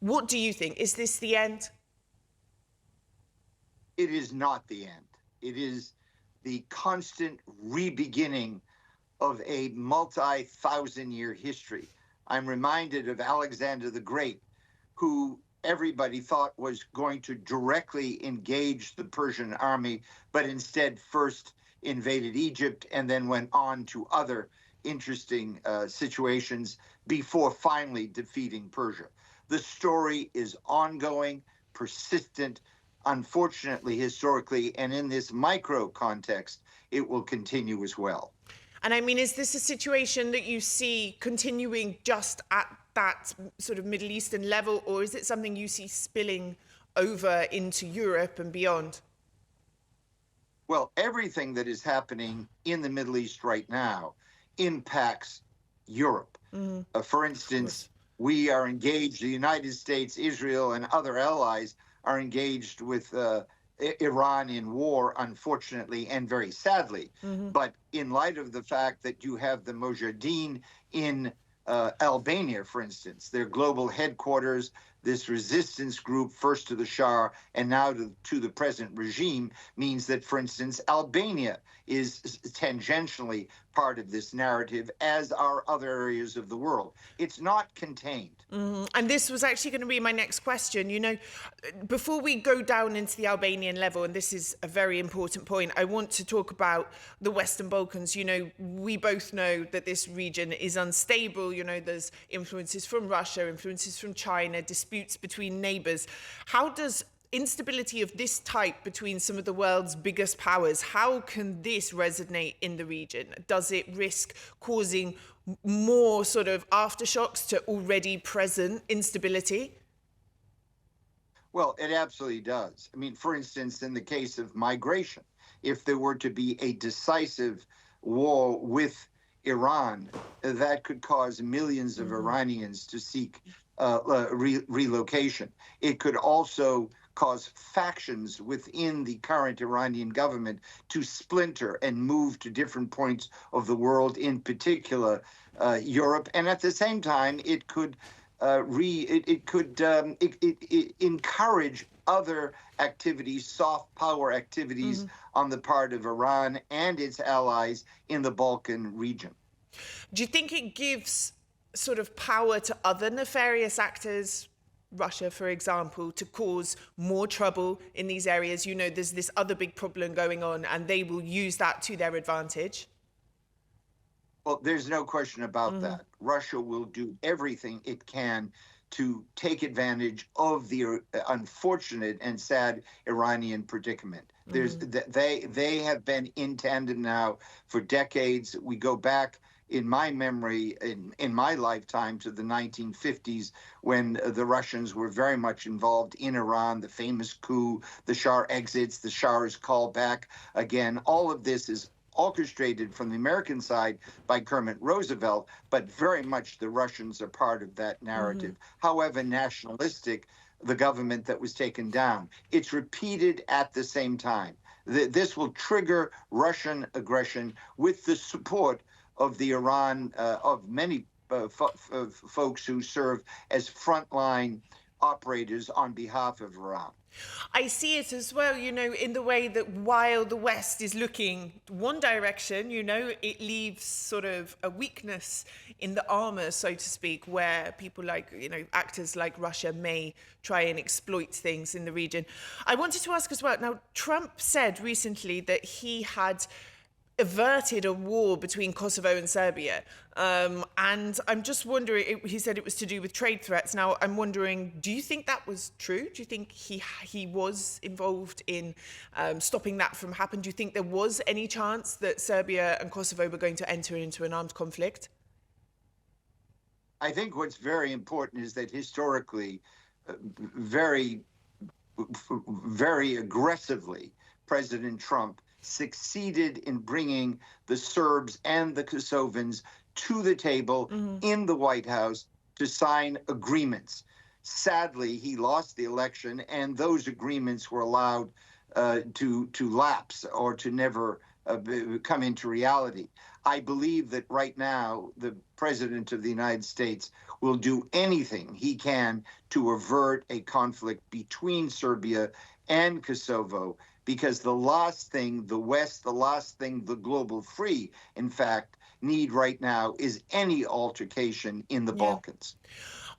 What do you think? Is this the end? It is not the end. It is the constant re-beginning of a multi-thousand-year history. I'm reminded of Alexander the Great, who everybody thought was going to directly engage the Persian army, but instead first invaded Egypt and then went on to other interesting situations before finally defeating Persia. The story is ongoing, persistent, unfortunately, historically, and in this micro context, it will continue as well. And I mean, is this a situation that you see continuing just at that sort of Middle Eastern level, or is it something you see spilling over into Europe and beyond? Well, everything that is happening in the Middle East right now impacts Europe. For instance, we are engaged, the United States, Israel, and other allies are engaged with Iran in war, unfortunately, and very sadly. But in light of the fact that you have the Mujahideen in Albania, for instance, their global headquarters, this resistance group, first to the Shah and now to the present regime, means that, for instance, Albania is tangentially part of this narrative, as are other areas of the world. It's not contained. And this was actually going to be my next question. You know, before we go down into the Albanian level, and this is a very important point, I want to talk about the Western Balkans. You know, we both know that this region is unstable. You know, there's influences from Russia, influences from China, disputes between neighbors. How does instability of this type between some of the world's biggest powers, how can this resonate in the region? Does it risk causing more sort of aftershocks to already present instability? Well, it absolutely does. I mean, for instance, in the case of migration, if there were to be a decisive war with Iran, that could cause millions of Iranians to seek relocation. It could also cause factions within the current Iranian government to splinter and move to different points of the world, in particular Europe. And at the same time, it could encourage other activities, soft power activities on the part of Iran and its allies in the Balkan region. Do you think it gives sort of power to other nefarious actors, Russia, for example, to cause more trouble in these areas? You know, there's this other big problem going on, and they will use that to their advantage. Well, there's no question about that. Russia will do everything it can to take advantage of the unfortunate and sad Iranian predicament. They have been in tandem now for decades. We go back, in my memory, in my lifetime, to the 1950s, when the Russians were very much involved in Iran, the famous coup, the Shah exits, the Shah is called back again. All of this is orchestrated from the American side by Kermit Roosevelt, but very much the Russians are part of that narrative. However nationalistic the government that was taken down, it's repeated at the same time. This will trigger Russian aggression with the support of the Iran, of many folks who serve as frontline operators on behalf of Iran. I see it as well, you know, in the way that while the West is looking one direction, you know, it leaves sort of a weakness in the armor, so to speak, where people like, you know, actors like Russia may try and exploit things in the region. I wanted to ask as well, now, Trump said recently that he had averted a war between Kosovo and Serbia. And I'm just wondering, he said it was to do with trade threats. Now, I'm wondering, do you think that was true? Do you think he was involved in stopping that from happening? Do you think there was any chance that Serbia and Kosovo were going to enter into an armed conflict? I think what's very important is that historically, very aggressively, President Trump succeeded in bringing the Serbs and the Kosovans to the table in the White House to sign agreements. Sadly, he lost the election, and those agreements were allowed to lapse or to never come into reality. I believe that right now the President of the United States will do anything he can to avert a conflict between Serbia and Kosovo, because the last thing the West, the last thing the global free, in fact, need right now is any altercation in the Balkans.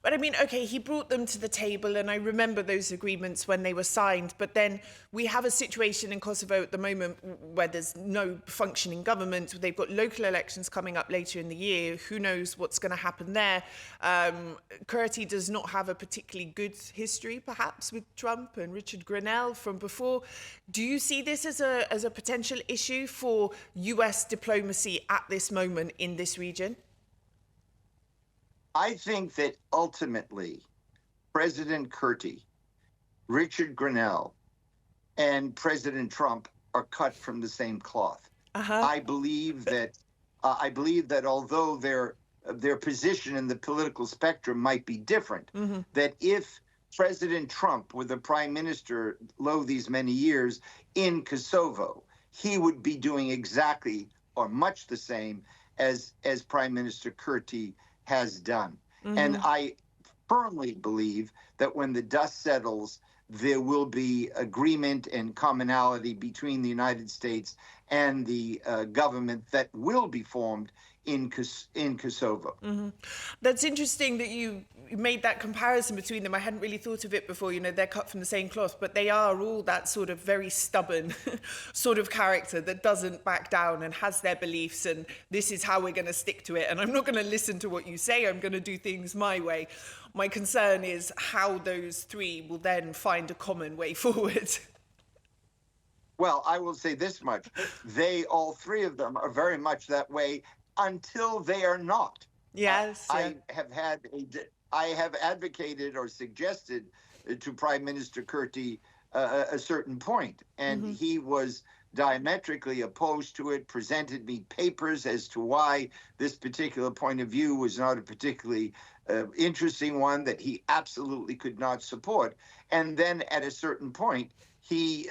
But I mean, okay, he brought them to the table, and I remember those agreements when they were signed. But then we have a situation in Kosovo at the moment where there's no functioning government. They've got local elections coming up later in the year. Who knows what's going to happen there? Kurti does not have a particularly good history, perhaps, with Trump and Richard Grenell from before. Do you see this as a potential issue for US diplomacy at this moment in this region? I think that ultimately President Kurti, Richard Grenell, and President Trump are cut from the same cloth. I believe that although their position in the political spectrum might be different, that if President Trump were the prime minister, lo these many years, in Kosovo, he would be doing exactly or much the same as Prime Minister Kurti has done. And I firmly believe that when the dust settles, there will be agreement and commonality between the United States and the government that will be formed in Kosovo. That's interesting that you made that comparison between them. I hadn't really thought of it before. You know, they're cut from the same cloth, but they are all that sort of very stubborn sort of character that doesn't back down and has their beliefs, and this is how we're going to stick to it. And I'm not going to listen to what you say. I'm going to do things my way. My concern is how those three will then find a common way forward. Well, I will say this much. All three of them are very much that way until they are not. Yes. I have advocated or suggested to Prime Minister Kurti a certain point, and he was diametrically opposed to it, presented me papers as to why this particular point of view was not a particularly interesting one that he absolutely could not support. And then at a certain point, he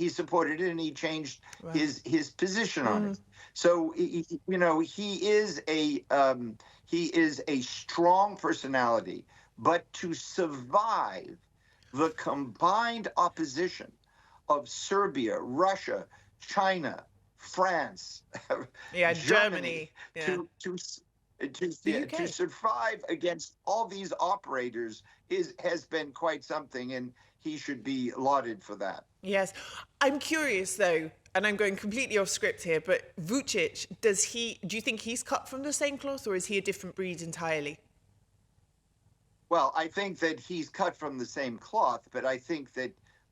supported it and he changed his position on it. So you know, he is a strong personality, but to survive the combined opposition of Serbia, Russia, China, France, Germany, to survive against all these operators has been quite something, and he should be lauded for that. Yes. I'm curious, though, and I'm going completely off script here, but Vučić, do you think he's cut from the same cloth, or is he a different breed entirely? Well, I think that he's cut from the same cloth, but I think that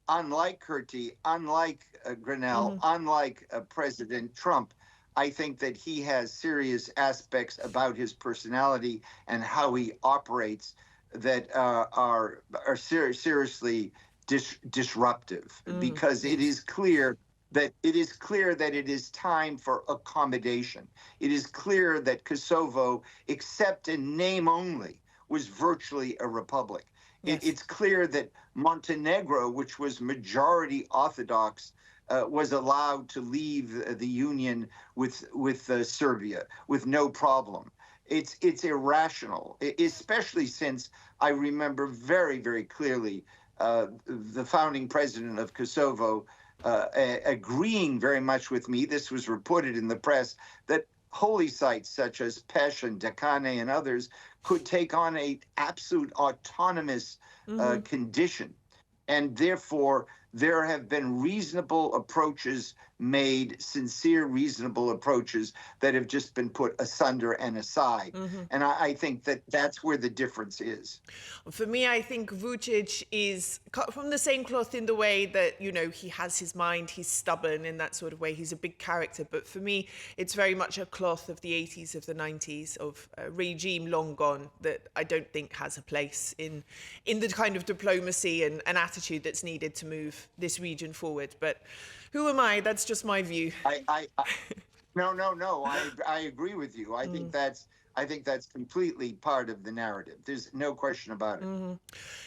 unlike Kurti, unlike Grenell, unlike President Trump, I think that he has serious aspects about his personality and how he operates that are seriously disruptive, because it is clear that it is time for accommodation. It is clear that Kosovo, except in name only, was virtually a republic. Yes. It's clear that Montenegro, which was majority Orthodox, was allowed to leave the union with Serbia with no problem. It's irrational, especially since I remember very, very clearly the founding president of Kosovo agreeing very much with me. This was reported in the press that holy sites such as Peš and Dekane and others could take on an absolute autonomous condition. And therefore, there have been reasonable approaches made, sincere, reasonable approaches that have just been put asunder and aside. And I think that that's where the difference is. For me, I think Vučić is cut from the same cloth in the way that, you know, he has his mind, he's stubborn in that sort of way, he's a big character. But for me, it's very much a cloth of the 80s, of the 90s, of a regime long gone that I don't think has a place in the kind of diplomacy and attitude that's needed to move this region forward. But who am I? That's just my view. No. I agree with you. I think that's completely part of the narrative. There's no question about it.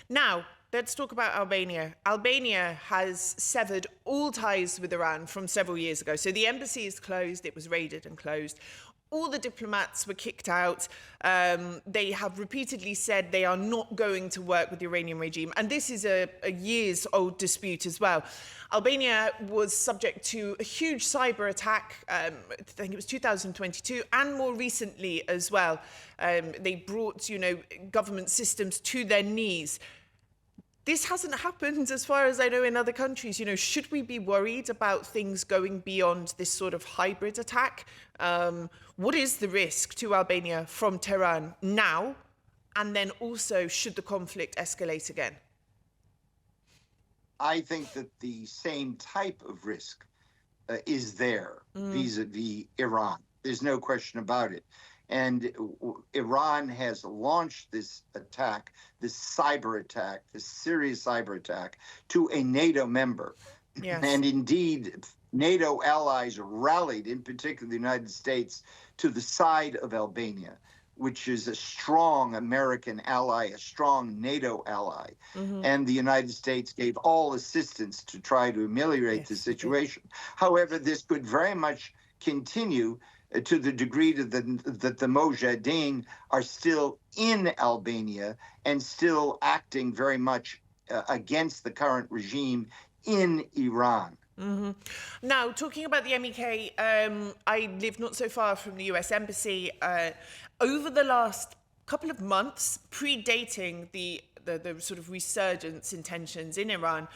Now, let's talk about Albania. Albania has severed all ties with Iran from several years ago. So the embassy is closed. It was raided and closed. all the diplomats were kicked out. They have repeatedly said they are not going to work with the Iranian regime. And this is a years-old dispute as well. Albania was subject to a huge cyber attack, I think it was 2022, and more recently as well. They brought, government systems to their knees. This hasn't happened, as far as I know, in other countries. Should we be worried about things going beyond this sort of hybrid attack? What is the risk to Albania from Tehran now? And then also, should the conflict escalate again? I think that the same type of risk is there vis-a-vis Iran. There's no question about it. And Iran has launched this attack, this cyber attack, this serious cyber attack to a NATO member. Yes. And indeed, NATO allies rallied, in particular the United States, to the side of Albania, which is a strong American ally, a strong NATO ally. And the United States gave all assistance to try to ameliorate the situation. However, this could very much continue to the degree that the Mujahideen are still in Albania and still acting very much against the current regime in Iran. Now, talking about the MEK, I live not so far from the US Embassy. Over the last couple of months, predating the sort of resurgence in tensions in Iran,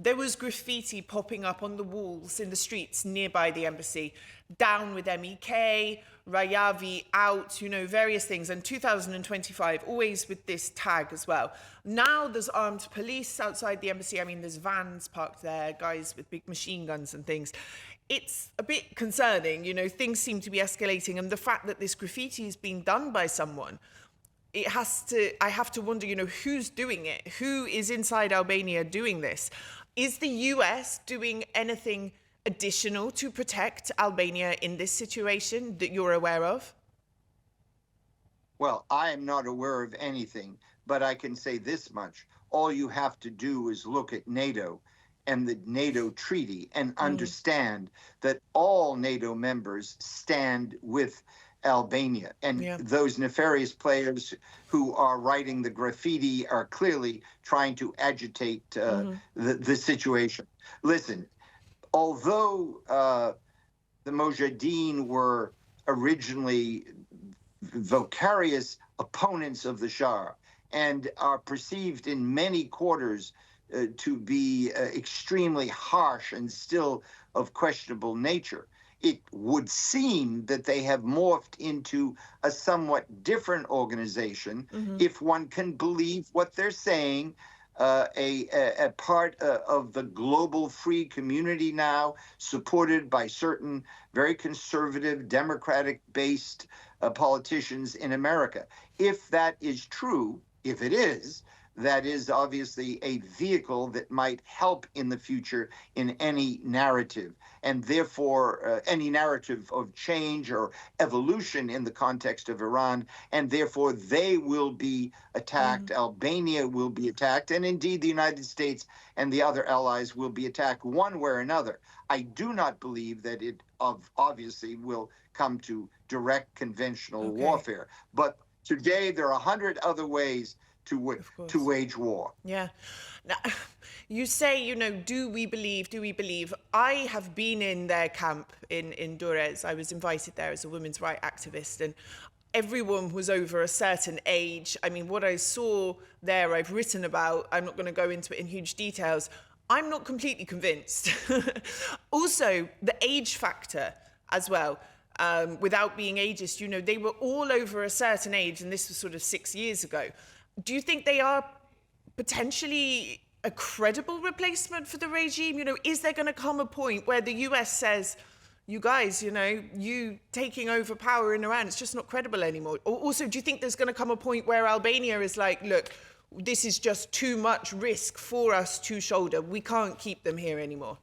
there was graffiti popping up on the walls in the streets nearby the embassy. Down with MEK, Rajavi out, various things. And 2025, always with this tag as well. Now there's armed police outside the embassy. I mean, there's vans parked there, guys with big machine guns and things. It's a bit concerning, things seem to be escalating. And the fact that this graffiti is being done by someone, I have to wonder, who's doing it? Who is inside Albania doing this? Is the US doing anything additional to protect Albania in this situation that you're aware of? Well, I am not aware of anything, but I can say this much. All you have to do is look at NATO and the NATO treaty and understand that all NATO members stand with Albania. And those nefarious players who are writing the graffiti are clearly trying to agitate the situation. Listen, although the Mujahideen were originally vicarious opponents of the Shah and are perceived in many quarters to be extremely harsh and still of questionable nature, it would seem that they have morphed into a somewhat different organization, if one can believe what they're saying, a part of the global free community now, supported by certain very conservative, democratic-based politicians in America. If that is true, if it is, that is obviously a vehicle that might help in the future in any narrative, and therefore any narrative of change or evolution in the context of Iran, and therefore they will be attacked, Albania will be attacked, and indeed the United States and the other allies will be attacked one way or another. I do not believe that it obviously will come to direct conventional warfare, but today there are 100 other ways to wage war. Yeah. Now, you say, do we believe? I have been in their camp in Durrës. I was invited there as a women's rights activist, and everyone was over a certain age. I mean, what I saw there, I've written about. I'm not going to go into it in huge details. I'm not completely convinced. Also, the age factor as well. Without being ageist, they were all over a certain age, and this was sort of 6 years ago. Do you think they are potentially a credible replacement for the regime? Is there going to come a point where the US says, you guys, you taking over power in Iran, it's just not credible anymore? Or also, do you think there's going to come a point where Albania is like, look, this is just too much risk for us to shoulder. We can't keep them here anymore?